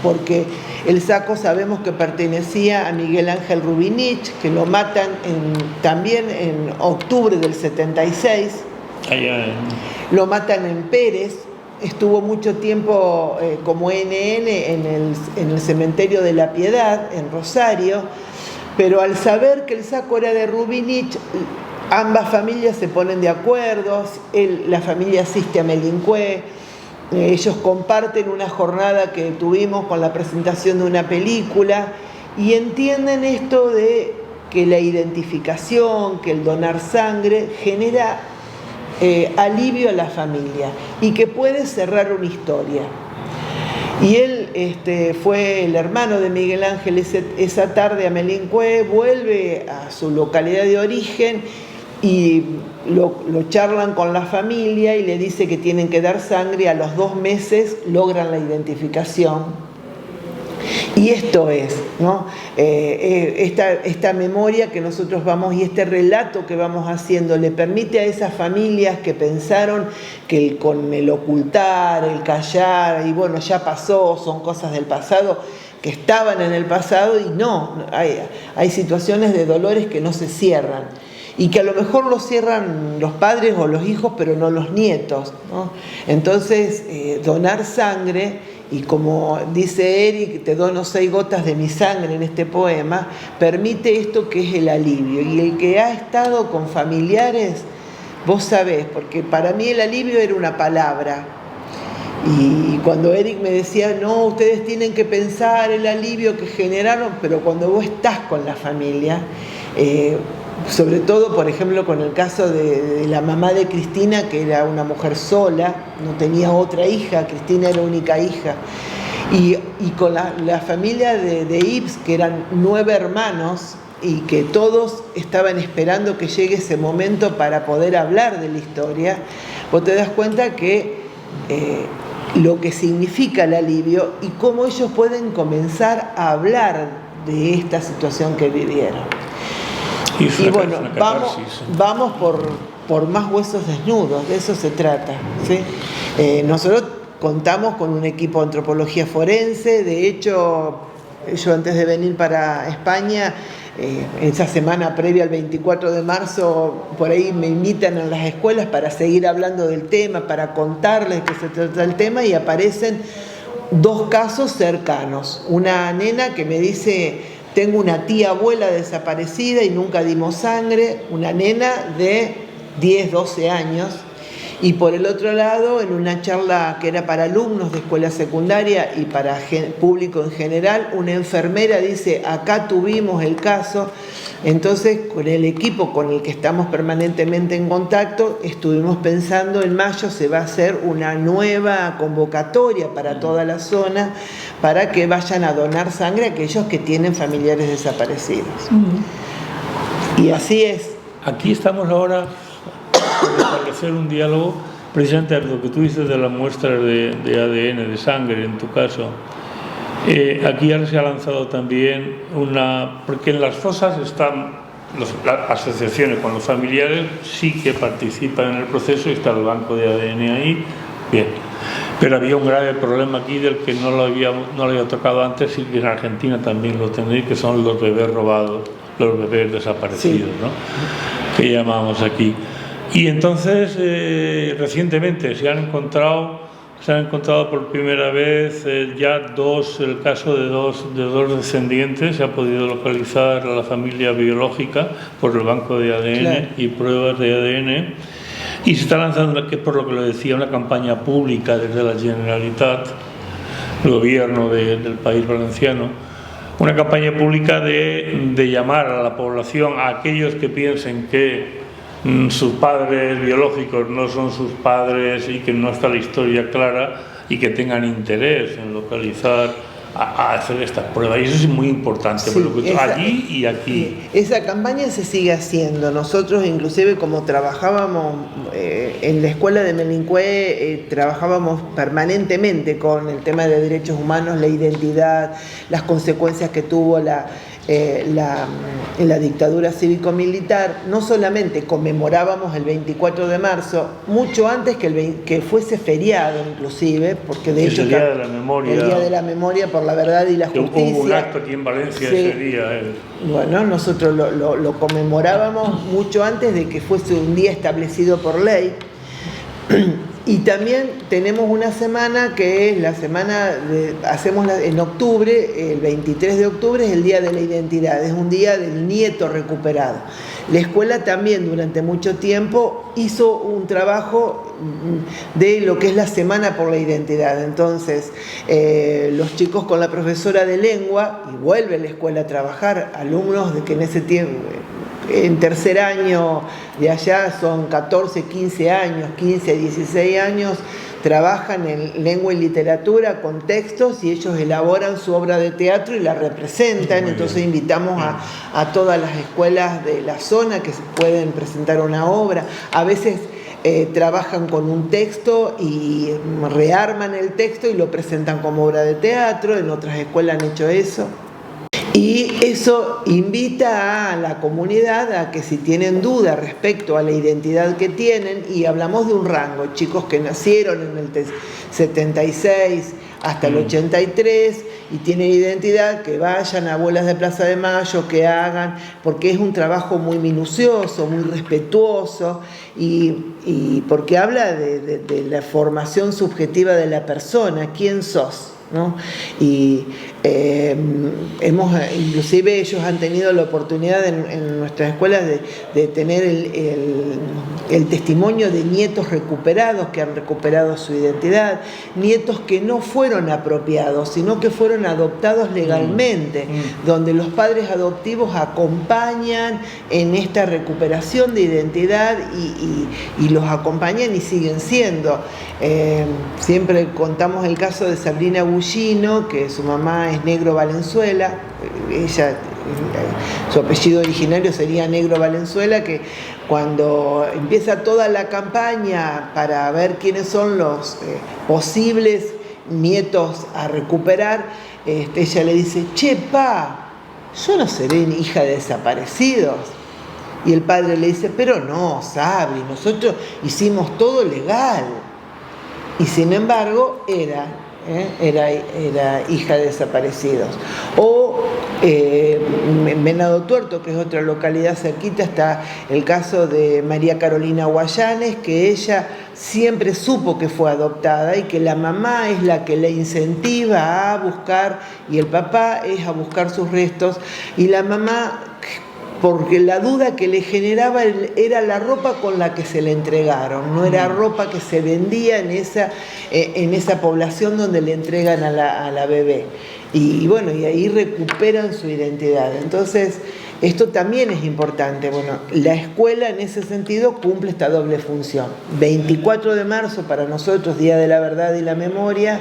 porque el Saco sabemos que pertenecía a Miguel Ángel Rubinich, que lo matan también en octubre del 76, lo matan en Pérez. Estuvo mucho tiempo como NN en el cementerio de La Piedad, en Rosario, pero al saber que el Saco era de Rubinich, ambas familias se ponen de acuerdo. La familia asiste a Melincué, ellos comparten una jornada que tuvimos con la presentación de una película y entienden esto de que la identificación, que el donar sangre genera alivio a la familia y que puede cerrar una historia. Y él fue el hermano de Miguel Ángel esa tarde a Melincué, vuelve a su localidad de origen y lo charlan con la familia y le dice que tienen que dar sangre. A los 2 meses logran la identificación. Y esto es, ¿no? Esta memoria que nosotros vamos y este relato que vamos haciendo le permite a esas familias que pensaron que con el ocultar, el callar, y bueno, ya pasó, son cosas del pasado, que estaban en el pasado, y no, hay situaciones de dolores que no se cierran. Y que a lo mejor lo cierran los padres o los hijos, pero no los nietos, ¿no? Entonces, donar sangre, y como dice Eric, te dono 6 gotas de mi sangre en este poema, permite esto que es el alivio. Y el que ha estado con familiares, vos sabés, porque para mí el alivio era una palabra. Y cuando Eric me decía, no, ustedes tienen que pensar el alivio que generaron, pero cuando vos estás con la familia, sobre todo, por ejemplo, con el caso de la mamá de Cristina, que era una mujer sola, no tenía otra hija, Cristina era única hija, y con la familia de Ives, que eran 9 hermanos, y que todos estaban esperando que llegue ese momento para poder hablar de la historia, vos te das cuenta que lo que significa el alivio y cómo ellos pueden comenzar a hablar de esta situación que vivieron. Y bueno, vamos por más huesos desnudos, de eso se trata, ¿sí? Nosotros contamos con un equipo de antropología forense. De hecho, yo antes de venir para España, esa semana previa al 24 de marzo, por ahí me invitan a las escuelas para seguir hablando del tema, para contarles que se trata el tema, y aparecen 2 casos cercanos. Una nena que me dice: tengo una tía abuela desaparecida y nunca dimos sangre, una nena de 10, 12 años. Y por el otro lado, en una charla que era para alumnos de escuela secundaria y para público en general, una enfermera dice: acá tuvimos el caso. Entonces, con el equipo con el que estamos permanentemente en contacto, estuvimos pensando, en mayo se va a hacer una nueva convocatoria para toda la zona, para que vayan a donar sangre a aquellos que tienen familiares desaparecidos. Y así es. Aquí estamos ahora por establecer un diálogo, precisamente lo que tú dices de las muestras de ADN, de sangre en tu caso. Aquí ahora se ha lanzado también porque en las fosas están las asociaciones con los familiares, sí que participan en el proceso, y está el banco de ADN ahí, bien. Pero había un grave problema aquí del que no lo había tocado antes, y que en Argentina también lo tenéis, que son los bebés robados, los bebés desaparecidos, sí, ¿no? Que llamamos aquí. Y entonces, recientemente se han encontrado por primera vez ya el caso de dos descendientes. Se ha podido localizar a la familia biológica por el banco de ADN, claro, y pruebas de ADN. Y se está lanzando, que por lo que lo decía, una campaña pública desde la Generalitat, el gobierno del país valenciano, una campaña pública de llamar a la población, a aquellos que piensen que sus padres biológicos no son sus padres y que no está la historia clara, y que tengan interés en localizar, a hacer estas pruebas. Y eso es muy importante, sí, allí y aquí. Esa campaña se sigue haciendo. Nosotros, inclusive, como trabajábamos en la escuela de Melincué, trabajábamos permanentemente con el tema de derechos humanos, la identidad, las consecuencias que tuvo la dictadura cívico-militar. No solamente conmemorábamos el 24 de marzo, mucho antes que fuese feriado, inclusive, porque de hecho el Día de la Memoria. El Día de la Memoria por la Verdad y la Justicia. Hubo un acto aquí en Valencia, sí, ese día. Bueno, nosotros lo conmemorábamos mucho antes de que fuese un día establecido por ley. Y también tenemos una semana que es la semana, en octubre, el 23 de octubre es el Día de la Identidad, es un día del nieto recuperado. La escuela también durante mucho tiempo hizo un trabajo de lo que es la Semana por la Identidad. Entonces, los chicos con la profesora de lengua, y vuelve la escuela a trabajar, alumnos de que en ese tiempo, en tercer año de allá son 14, 15 años, 15, 16 años, trabajan en lengua y literatura con textos, y ellos elaboran su obra de teatro y la representan. Entonces invitamos a todas las escuelas de la zona que pueden presentar una obra. A veces trabajan con un texto y rearman el texto y lo presentan como obra de teatro. En otras escuelas han hecho eso. Y eso invita a la comunidad a que, si tienen duda respecto a la identidad que tienen, y hablamos de un rango, chicos que nacieron en el 76 hasta el 83 y tienen identidad, que vayan a Abuelas de Plaza de Mayo, que hagan, porque es un trabajo muy minucioso, muy respetuoso, y porque habla de la formación subjetiva de la persona, quién sos, ¿no? Y inclusive ellos han tenido la oportunidad en nuestras escuelas de tener el testimonio de nietos recuperados que han recuperado su identidad, nietos que no fueron apropiados, sino que fueron adoptados legalmente, donde los padres adoptivos acompañan en esta recuperación de identidad y los acompañan y siguen siendo. Siempre contamos el caso de Sabrina Bullino, que su mamá es Negro Valenzuela. Ella, su apellido originario sería Negro Valenzuela, que cuando empieza toda la campaña para ver quiénes son los posibles nietos a recuperar, ella le dice: che, pa, yo no seré hija de desaparecidos. Y el padre le dice: pero no, Sabri, nosotros hicimos todo legal. Y sin embargo era hija de desaparecidos. O en Venado Tuerto, que es otra localidad cerquita, está el caso de María Carolina Guayanes, que ella siempre supo que fue adoptada y que la mamá es la que le incentiva a buscar, y el papá es a buscar sus restos, y la mamá, porque la duda que le generaba era la ropa con la que se le entregaron, no era ropa que se vendía en esa población donde le entregan a la bebé. Y bueno, y ahí recuperan su identidad. Entonces, esto también es importante. Bueno, la escuela en ese sentido cumple esta doble función. 24 de marzo para nosotros, Día de la Verdad y la Memoria.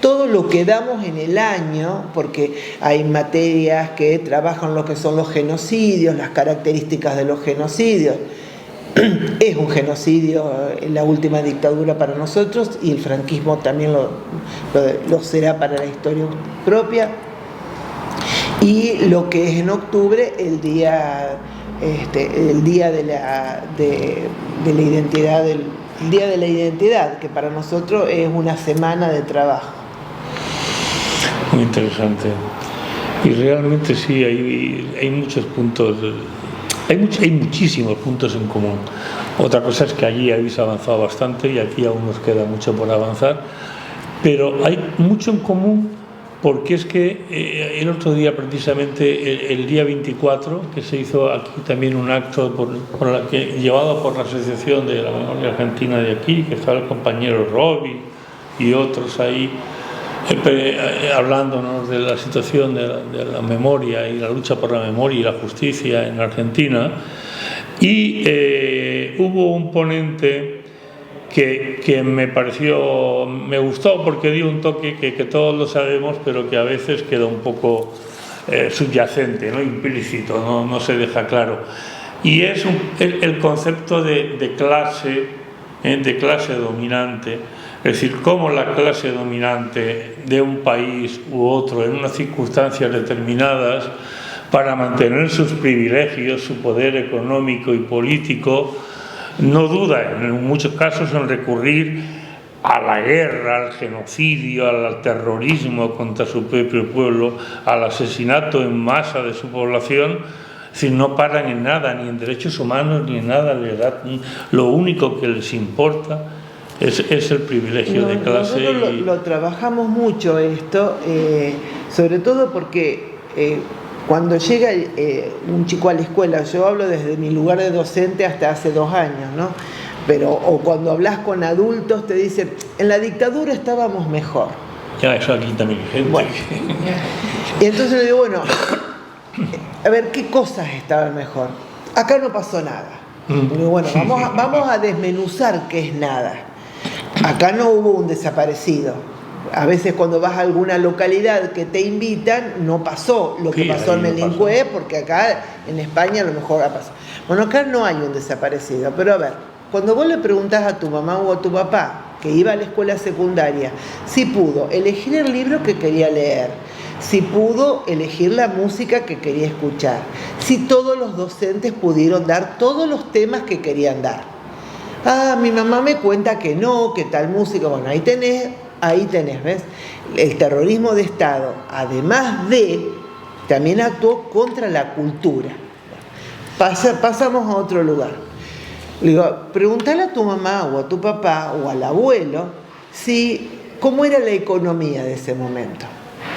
Todo lo que damos en el año, porque hay materias que trabajan lo que son los genocidios, las características de los genocidios. es un genocidio la última dictadura para nosotros, y el franquismo también lo será para la historia propia. Y lo que es en octubre, el día de la identidad, el Día de la Identidad, que para nosotros es una semana de trabajo. Muy interesante. Y realmente sí, hay muchos puntos, hay muchísimos puntos en común. Otra cosa es que allí habéis avanzado bastante y aquí aún nos queda mucho por avanzar, pero hay mucho en común, porque es que el otro día, precisamente el día 24, que se hizo aquí también un acto llevado por la Asociación de la Memoria Argentina de aquí, que estaba el compañero Robbie y otros ahí, hablándonos de la situación de la memoria y la lucha por la memoria y la justicia en Argentina. Y hubo un ponente que me gustó, porque dio un toque que todos lo sabemos, pero que a veces queda un poco subyacente, ¿no? Implícito, no se deja claro. Y es el concepto de clase dominante. Es decir, cómo la clase dominante de un país u otro, en unas circunstancias determinadas, para mantener sus privilegios, su poder económico y político, no duda en muchos casos en recurrir a la guerra, al genocidio, al terrorismo contra su propio pueblo, al asesinato en masa de su población. Es decir, no paran en nada, ni en derechos humanos, ni en nada. Lo único que les importa es el privilegio de clase. Nosotros lo trabajamos mucho esto, sobre todo porque cuando llega un chico a la escuela, yo hablo desde mi lugar de docente hasta hace 2 años, ¿no? O cuando hablas con adultos te dicen, en la dictadura estábamos mejor. Ya, eso aquí también hay gente. Bueno, y entonces le digo, bueno, a ver, ¿qué cosas estaban mejor? Acá no pasó nada. Digo, bueno, vamos a desmenuzar qué es nada. Acá no hubo un desaparecido. A veces cuando vas a alguna localidad que te invitan, no pasó lo que pasó en Melincué, porque acá en España a lo mejor ha pasado. Bueno, acá no hay un desaparecido, pero a ver, cuando vos le preguntás a tu mamá o a tu papá, que iba a la escuela secundaria, si pudo elegir el libro que quería leer, si pudo elegir la música que quería escuchar, si todos los docentes pudieron dar todos los temas que querían dar. Ah, mi mamá me cuenta que no, que tal música. Bueno, ahí tenés, ¿ves? El terrorismo de Estado, además también actuó contra la cultura. Pasamos a otro lugar. Le digo, pregúntale a tu mamá o a tu papá o al abuelo cómo era la economía de ese momento.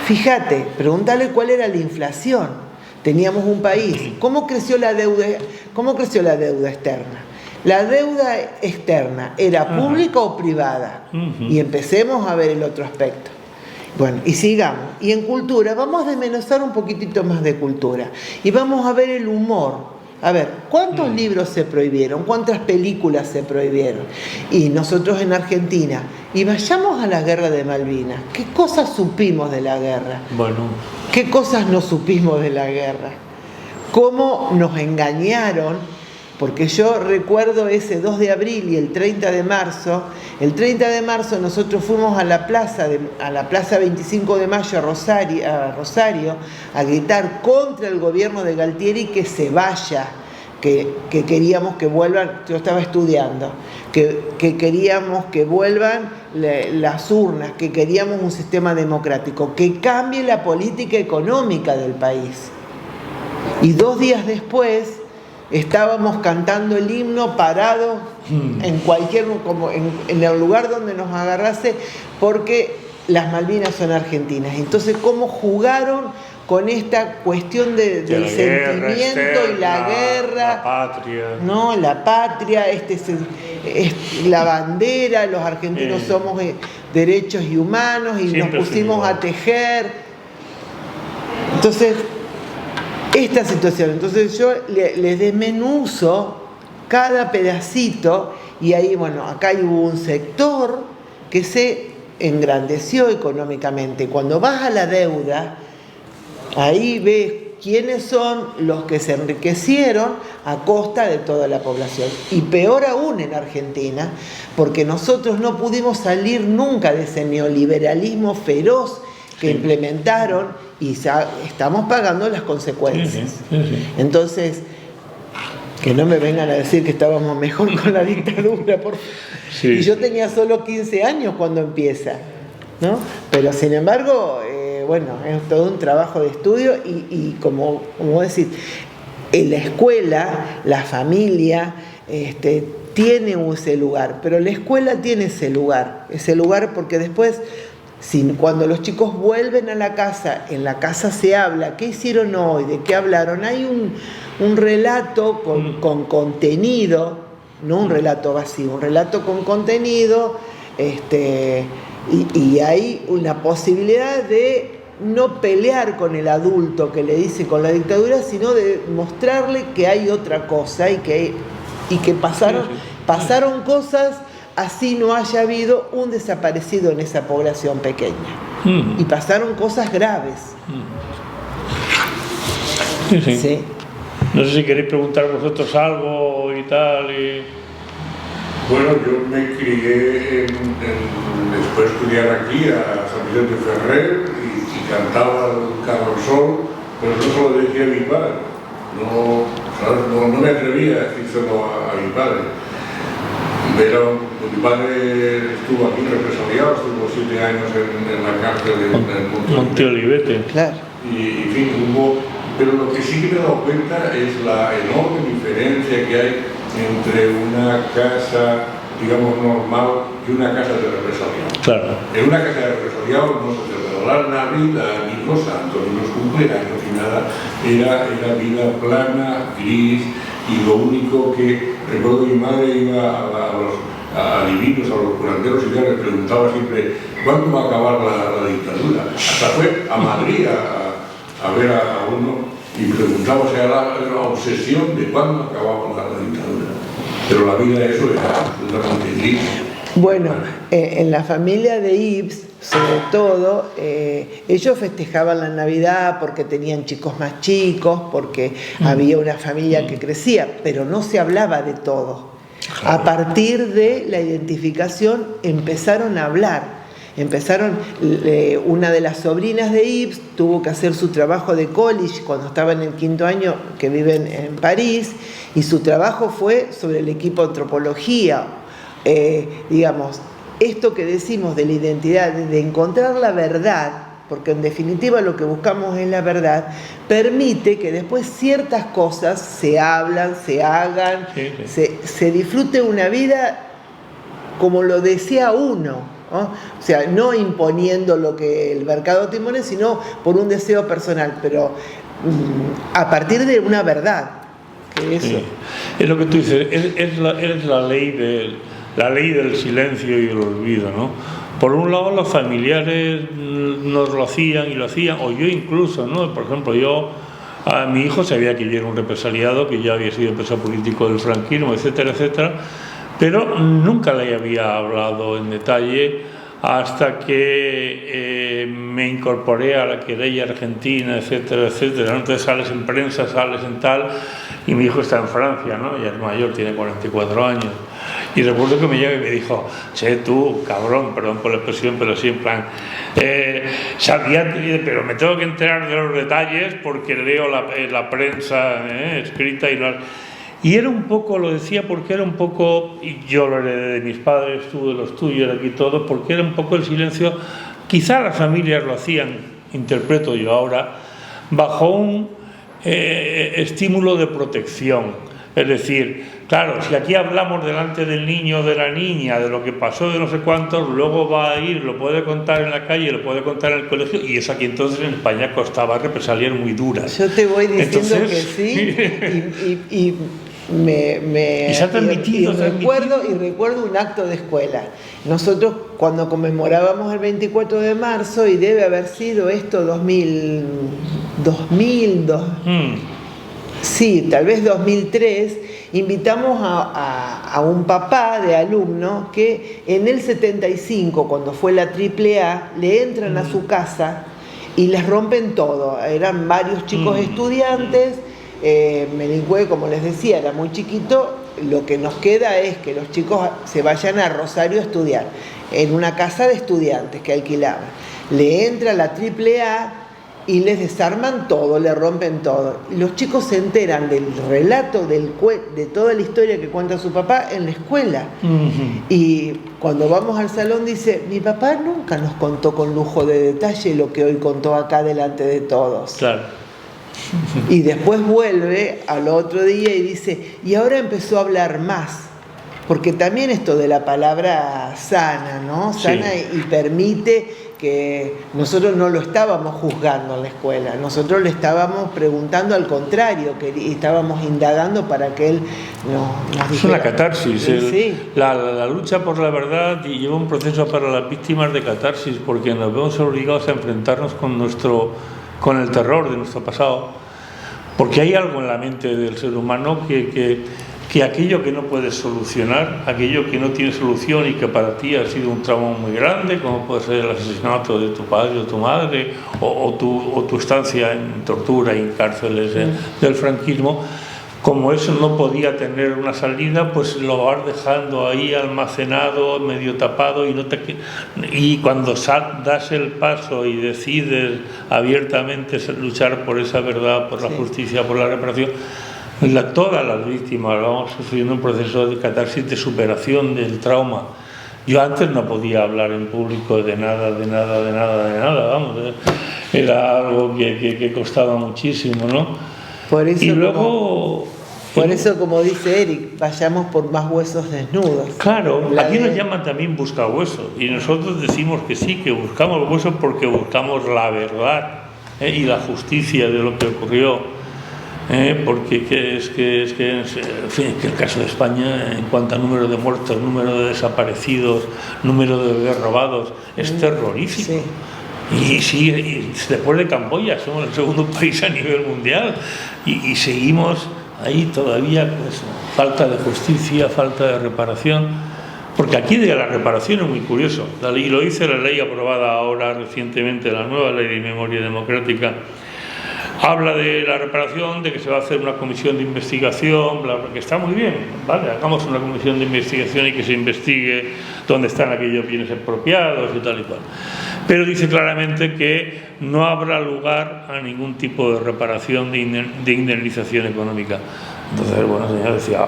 Fíjate, pregúntale cuál era la inflación. Teníamos un país. ¿Cómo creció la deuda externa? ¿La deuda externa era pública o privada? Y empecemos a ver el otro aspecto. Bueno, y sigamos. Y en cultura, vamos a desmenuzar un poquitito más de cultura. Y vamos a ver el humor. A ver, ¿cuántos libros se prohibieron? ¿Cuántas películas se prohibieron? Y nosotros en Argentina, y vayamos a la guerra de Malvinas. ¿Qué cosas supimos de la guerra? Bueno. ¿Qué cosas no supimos de la guerra? ¿Cómo nos engañaron? Porque yo recuerdo ese 2 de abril y el 30 de marzo. El 30 de marzo nosotros fuimos a la plaza 25 de mayo a Rosario a gritar contra el gobierno de Galtieri que se vaya, que queríamos que vuelvan, yo estaba estudiando, que queríamos que vuelvan las urnas, que queríamos un sistema democrático, que cambie la política económica del país. Y 2 días después estábamos cantando el himno parados en el lugar donde nos agarrase, porque las Malvinas son argentinas. Entonces, ¿cómo jugaron con esta cuestión del sentimiento externa, y la guerra? La patria. No, la patria, la bandera, los argentinos somos derechos y humanos, y siempre nos pusimos a tejer. Entonces, esta situación. Entonces yo les desmenuzo cada pedacito, y ahí, bueno, acá hubo un sector que se engrandeció económicamente. Cuando vas a la deuda, ahí ves quiénes son los que se enriquecieron a costa de toda la población. Y peor aún en Argentina, porque nosotros no pudimos salir nunca de ese neoliberalismo feroz que implementaron y estamos pagando las consecuencias. Entonces, que no me vengan a decir que estábamos mejor con la dictadura, por favor. Y yo tenía solo 15 años cuando empieza, ¿no? Pero sin embargo, bueno, es todo un trabajo de estudio y como decir, en la escuela, la familia tiene ese lugar, pero la escuela tiene ese lugar porque después, cuando los chicos vuelven a la casa, en la casa se habla, ¿qué hicieron hoy? ¿De qué hablaron? Hay un relato con contenido, no un relato vacío, un relato con contenido, y hay una posibilidad de no pelear con el adulto que le dice con la dictadura, sino de mostrarle que hay otra cosa y que pasaron cosas, así no haya habido un desaparecido en esa población pequeña. Y pasaron cosas graves. Sí. No sé si queréis preguntar vosotros algo y tal. Bueno, yo me crié después de estudiar aquí a San Vicente Ferrer y cantaba Carlos Sol, pero no se lo decía a mi padre. No me atrevía a decírselo a mi padre. Pero mi padre estuvo aquí represaliado, estuvo 7 años en la cárcel de Monte Olivete. Claro. Y en fin, pero lo que sí que me he dado cuenta es la enorme diferencia que hay entre una casa, digamos, normal y una casa de represaliados. Claro. En una casa de represaliados no se celebraba la Navidad, ni los santos, ni los cumpleaños, ni nada. Era vida plana, gris, y lo único que recuerdo que mi madre iba a los adivinos, a los curanderos y ya les preguntaba siempre ¿cuándo va a acabar la dictadura? Hasta fue a Madrid a ver a uno y preguntaba, o sea, la obsesión de cuándo acababa la dictadura. Pero la vida de eso era absolutamente gris. Bueno, en la familia de Ives, sobre todo, ellos festejaban la Navidad porque tenían chicos más chicos, porque había una familia que crecía, pero no se hablaba de todo. A partir de la identificación empezaron a hablar. Una de las sobrinas de Ives tuvo que hacer su trabajo de college cuando estaba en el 5º año, que viven en París, y su trabajo fue sobre el equipo de antropología. Digamos, esto que decimos de la identidad, de encontrar la verdad, porque en definitiva lo que buscamos es la verdad, permite que después ciertas cosas se hablan, se hagan, se disfrute una vida como lo desea uno, ¿no? O sea, no imponiendo lo que el mercado te impone, sino por un deseo personal, pero a partir de una verdad. Que eso. Sí. Es lo que tú dices, es la ley del silencio y del olvido, ¿no? Por un lado, los familiares nos lo hacían, o yo incluso, ¿no? Por ejemplo, a mi hijo sabía que yo era un represaliado, que ya había sido preso político del franquismo, etcétera, etcétera, pero nunca le había hablado en detalle hasta que me incorporé a la querella argentina, etcétera, etcétera. Entonces sales en prensa, sales en tal, y mi hijo está en Francia, ¿no? Ya es mayor, tiene 44 años. Y recuerdo que me llegó y me dijo, che, tú, cabrón, perdón por la expresión, pero sí, en plan, sabía, pero me tengo que enterar de los detalles porque leo la prensa escrita y era un poco, lo decía porque era un poco, y yo lo heredé de mis padres, tú de los tuyos, aquí todos, porque era un poco el silencio, quizá las familias lo hacían, interpreto yo ahora, bajo un estímulo de protección. Es decir, claro, si aquí hablamos delante del niño o de la niña, de lo que pasó de no sé cuántos, luego va a ir, lo puede contar en la calle, lo puede contar en el colegio, y es aquí entonces en España costaba represalias muy duras. Yo te voy diciendo entonces, que sí, recuerdo un acto de escuela. Nosotros cuando conmemorábamos el 24 de marzo, y debe haber sido esto 2000, sí, tal vez 2003, invitamos a un papá de alumno que en el 75, cuando fue la AAA, le entran a su casa y les rompen todo. Eran varios chicos estudiantes, Melincué, como les decía, era muy chiquito. Lo que nos queda es que los chicos se vayan a Rosario a estudiar, en una casa de estudiantes que alquilaban. Le entra la AAA y les desarman todo, le rompen todo. Y los chicos se enteran del relato, de toda la historia que cuenta su papá en la escuela. Y cuando vamos al salón dice, mi papá nunca nos contó con lujo de detalle lo que hoy contó acá delante de todos. Claro. Y después vuelve al otro día y dice, y ahora empezó a hablar más, porque también esto de la palabra sana, ¿no? Sana, sí. Y permite que nosotros no lo estábamos juzgando en la escuela, nosotros le estábamos preguntando al contrario, que estábamos indagando para que él nos dijera. Es una catarsis, sí. La lucha por la verdad lleva un proceso para las víctimas de catarsis, porque nos vemos obligados a enfrentarnos con el terror de nuestro pasado, porque hay algo en la mente del ser humano que aquello que no puedes solucionar, aquello que no tiene solución y que para ti ha sido un trauma muy grande, como puede ser el asesinato de tu padre o tu madre, o tu estancia en tortura y en cárceles del franquismo, como eso no podía tener una salida, pues lo vas dejando ahí almacenado, medio tapado, y cuando das el paso y decides abiertamente luchar por esa verdad, por la justicia, por la reparación, todas las víctimas vamos sufriendo un proceso de catarsis, de superación del trauma. Yo antes no podía hablar en público de nada, vamos, era algo que costaba muchísimo, ¿no? Por eso, y luego... Por eso, como dice Eric, vayamos por más huesos desnudos. Claro, aquí nos llaman también buscahuesos, y nosotros decimos que sí, que buscamos huesos porque buscamos la verdad y la justicia de lo que ocurrió, porque en fin, que el caso de España, en cuanto a número de muertos, número de desaparecidos, número de bebés robados, es terrorífico. Sí. Y después de Camboya somos el segundo país a nivel mundial y seguimos ahí todavía, pues, falta de justicia, falta de reparación, porque aquí de la reparación es muy curioso, y lo dice la ley aprobada ahora recientemente, la nueva ley de memoria democrática. Habla de la reparación, de que se va a hacer una comisión de investigación, que está muy bien, vale, hagamos una comisión de investigación y que se investigue dónde están aquellos bienes expropiados y tal y cual. Pero dice claramente que no habrá lugar a ningún tipo de reparación, de indemnización económica. Entonces, bueno, señor decía,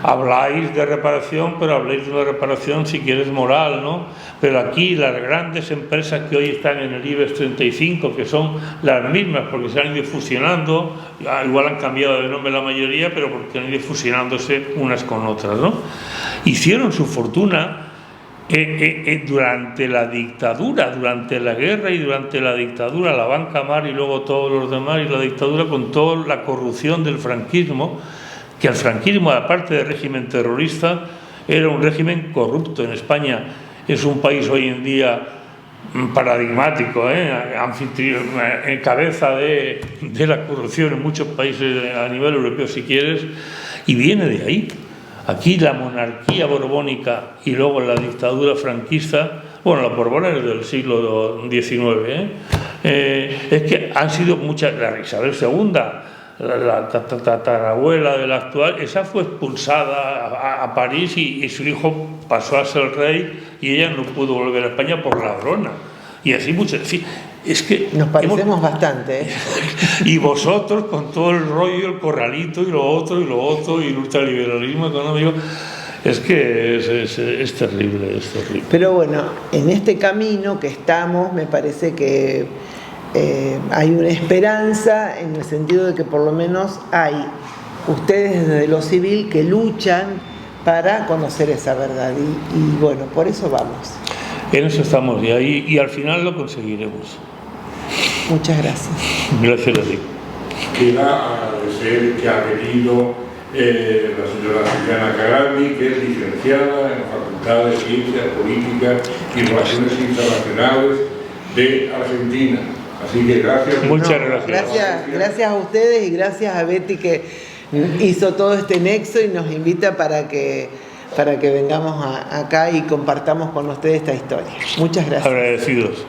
habláis de reparación, pero habláis de una reparación, si quieres, moral, ¿no? Pero aquí las grandes empresas que hoy están en el IBEX 35, que son las mismas porque se han ido fusionando, igual han cambiado de nombre la mayoría, pero porque han ido fusionándose unas con otras, ¿no? Hicieron su fortuna durante la dictadura, durante la guerra y durante la dictadura, la Banca Mar y luego todos los demás, y la dictadura con toda la corrupción del franquismo, que el franquismo, aparte de régimen terrorista, era un régimen corrupto. En España es un país hoy en día paradigmático, en cabeza de la corrupción en muchos países a nivel europeo, si quieres, y viene de ahí. Aquí la monarquía borbónica y luego la dictadura franquista, bueno, los borbones del siglo XIX, es que han sido muchas. La Isabel II, la tatarabuela de la actual, esa fue expulsada a París y su hijo pasó a ser rey y ella no pudo volver a España por ladrona. Y así muchas. Es que nos parecemos bastante, Y vosotros con todo el rollo, el corralito y lo otro y el ultraliberalismo económico, es que es terrible, es terrible. Pero bueno, en este camino que estamos, me parece que hay una esperanza, en el sentido de que por lo menos hay ustedes desde lo civil que luchan para conocer esa verdad, y bueno, por eso vamos. En eso estamos, y al final lo conseguiremos. Muchas gracias. Gracias a ti. Queda agradecer que ha venido la señora Juliana Carabbi, que es licenciada en la Facultad de Ciencias Políticas y Relaciones Internacionales de Argentina. Así que gracias. Muchas gracias. Gracias a ustedes y gracias a Betty, que hizo todo este nexo y nos invita para que vengamos acá y compartamos con ustedes esta historia. Muchas gracias. Agradecidos.